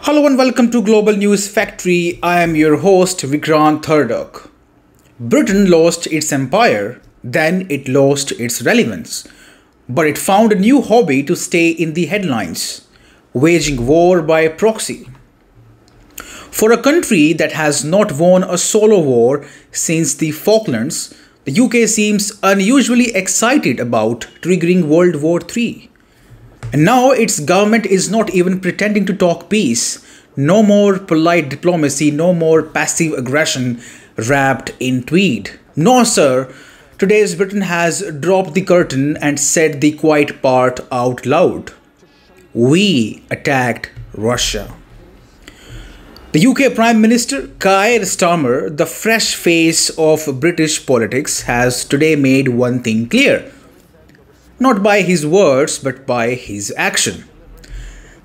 Hello and welcome to Global News Factory. I am your host Vikrant Thurdok. Britain lost its empire, then it lost its relevance. But it found a new hobby to stay in the headlines: waging war by proxy. For a country that has not won a solo war since the Falklands, the UK seems unusually excited about triggering World War III. And now its government is not even pretending to talk peace. No more polite diplomacy, no more passive aggression wrapped in tweed. No sir, today's Britain has dropped the curtain and said the quiet part out loud. We attacked Russia. The UK Prime Minister Keir Starmer, the fresh face of British politics, has today made one thing clear. Not by his words, but by his action.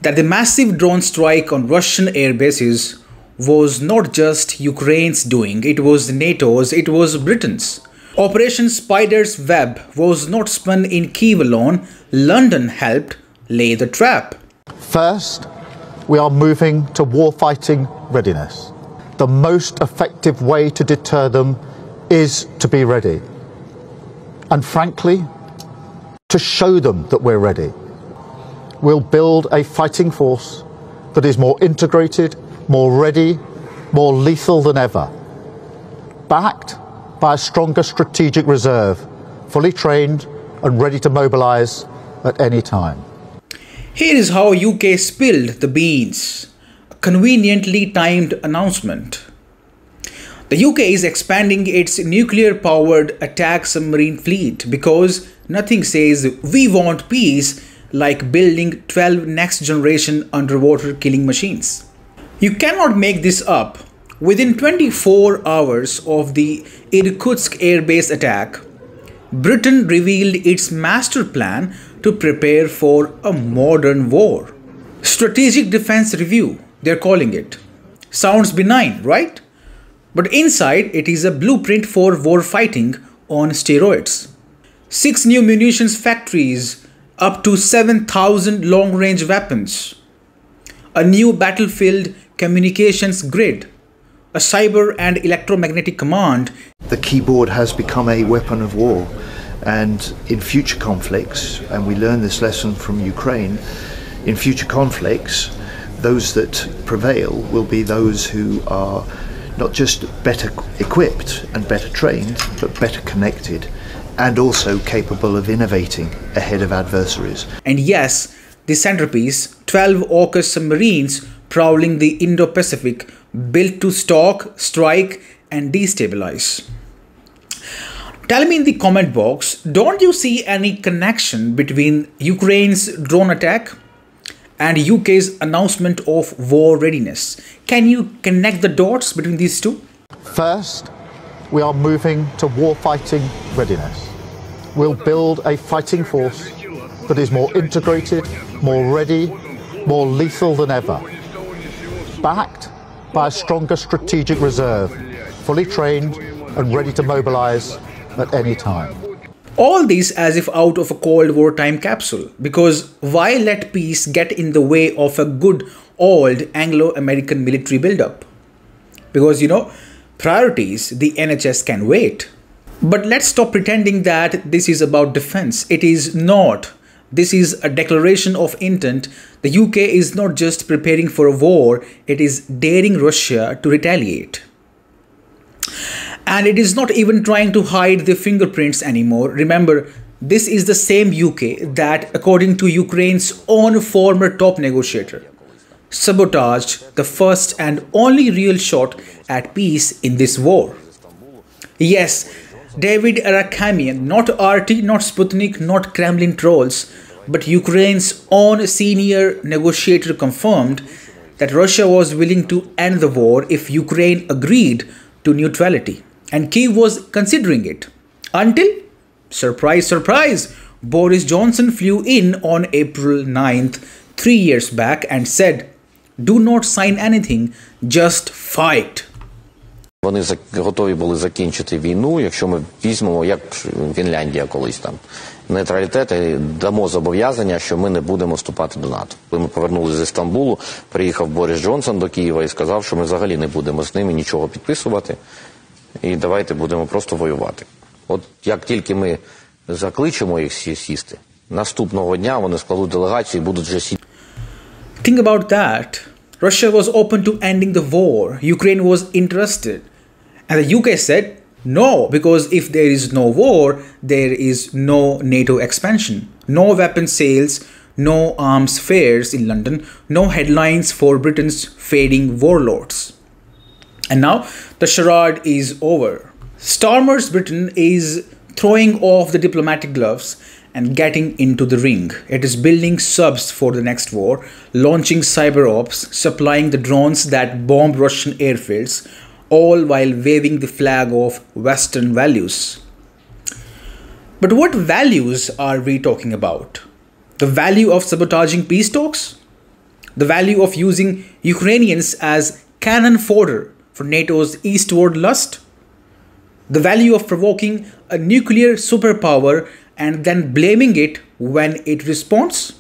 That the massive drone strike on Russian airbases was not just Ukraine's doing, it was NATO's, it was Britain's. Operation Spider's Web was not spun in Kyiv alone. London helped lay the trap. First, we are moving to warfighting readiness. The most effective way to deter them is to be ready. And frankly, to show them that we're ready. We'll build a fighting force that is more integrated, more ready, more lethal than ever, backed by a stronger strategic reserve, fully trained and ready to mobilise at any time. Here is how UK spilled the beans. A conveniently timed announcement. The UK is expanding its nuclear-powered attack submarine fleet because nothing says we want peace like building 12 next-generation underwater killing machines. You cannot make this up. Within 24 hours of the Irkutsk airbase attack, Britain revealed its master plan to prepare for a modern war. Strategic Defense Review, they're calling it. Sounds benign, right? But inside it is a blueprint for war fighting on steroids. 6 new munitions factories, up to 7,000 long-range weapons, a new battlefield communications grid, a cyber and electromagnetic command. The keyboard has become a weapon of war, and in future conflicts, and we learn this lesson from Ukraine, in future conflicts, those that prevail will be those who are not just better equipped and better trained, but better connected and also capable of innovating ahead of adversaries. And yes, the centerpiece, 12 AUKUS submarines prowling the Indo-Pacific, built to stalk, strike and destabilize. Tell me in the comment box, don't you see any connection between Ukraine's drone attack and UK's announcement of war readiness? Can you connect the dots between these two? First, we are moving to warfighting readiness. We'll build a fighting force that is more integrated, more ready, more lethal than ever, backed by a stronger strategic reserve, fully trained and ready to mobilise at any time. All this as if out of a Cold War time capsule, because why let peace get in the way of a good old Anglo-American military build-up? Because priorities, the NHS can wait. But let's stop pretending that this is about defense. It is not. This is a declaration of intent. The UK is not just preparing for a war, it is daring Russia to retaliate. And it is not even trying to hide the fingerprints anymore. Remember, this is the same UK that, according to Ukraine's own former top negotiator, sabotaged the first and only real shot at peace in this war. Yes, David Arakamian, not RT, not Sputnik, not Kremlin trolls, but Ukraine's own senior negotiator confirmed that Russia was willing to end the war if Ukraine agreed to neutrality. And Kyiv was considering it. Until, surprise, surprise, Boris Johnson flew in on April 9th, 3 years back and said, do not sign anything, just fight. Вони готові були закінчити війну, якщо ми візьмемо, як Фінляндія колись там, нейтралітет і дамо зобов'язання, що ми не будемо вступати до НАТО. Коли ми повернулися зі Стамбулу, приїхав Борис Джонсон до Києва і сказав, що ми взагалі не будемо з ними нічого підписувати і давайте будемо просто воювати. От як тільки ми закличемо їх сісти, наступного дня вони складуть делегацію і будуть вже сісти. Think about that. Russia was open to ending the war. Ukraine was interested. And the UK said, no, because if there is no war, there is no NATO expansion, no weapon sales, no arms fairs in London, no headlines for Britain's fading warlords. And now the charade is over. Starmer's Britain is throwing off the diplomatic gloves and getting into the ring. It is building subs for the next war, launching cyber ops, supplying the drones that bomb Russian airfields, all while waving the flag of Western values. But what values are we talking about? The value of sabotaging peace talks? The value of using Ukrainians as cannon fodder for NATO's eastward lust? The value of provoking a nuclear superpower and then blaming it when it responds?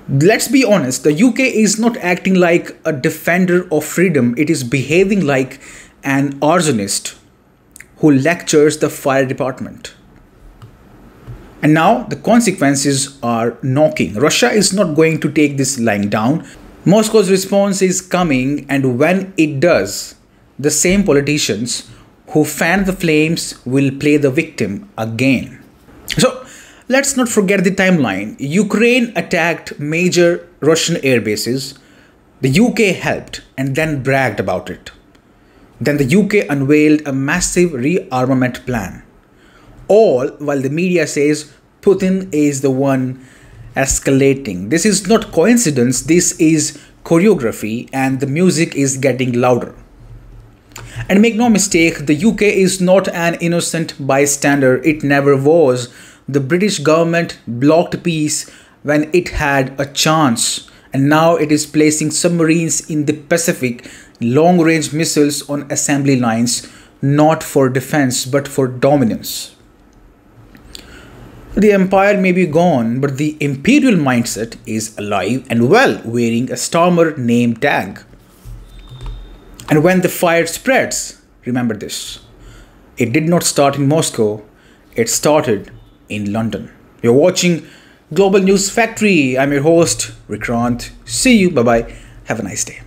Let's be honest, the UK is not acting like a defender of freedom, it is behaving like an arsonist who lectures the fire department. And now the consequences are knocking. Russia is not going to take this lying down. Moscow's response is coming, and when it does, the same politicians who fan the flames will play the victim again. So let's not forget the timeline. Ukraine attacked major Russian airbases. The UK helped and then bragged about it. Then the UK unveiled a massive rearmament plan. All while the media says Putin is the one escalating. This is not coincidence, this is choreography, and the music is getting louder. And make no mistake, the UK is not an innocent bystander. It never was. The British government blocked peace when it had a chance, and now it is placing submarines in the Pacific, long-range missiles on assembly lines, not for defense but for dominance. The empire may be gone, but the imperial mindset is alive and well, wearing a Starmer name tag. And when the fire spreads, remember this, it did not start in Moscow, it started in London. You're watching Global News Factory. I'm your host, Vikrant. See you. Bye-bye. Have a nice day.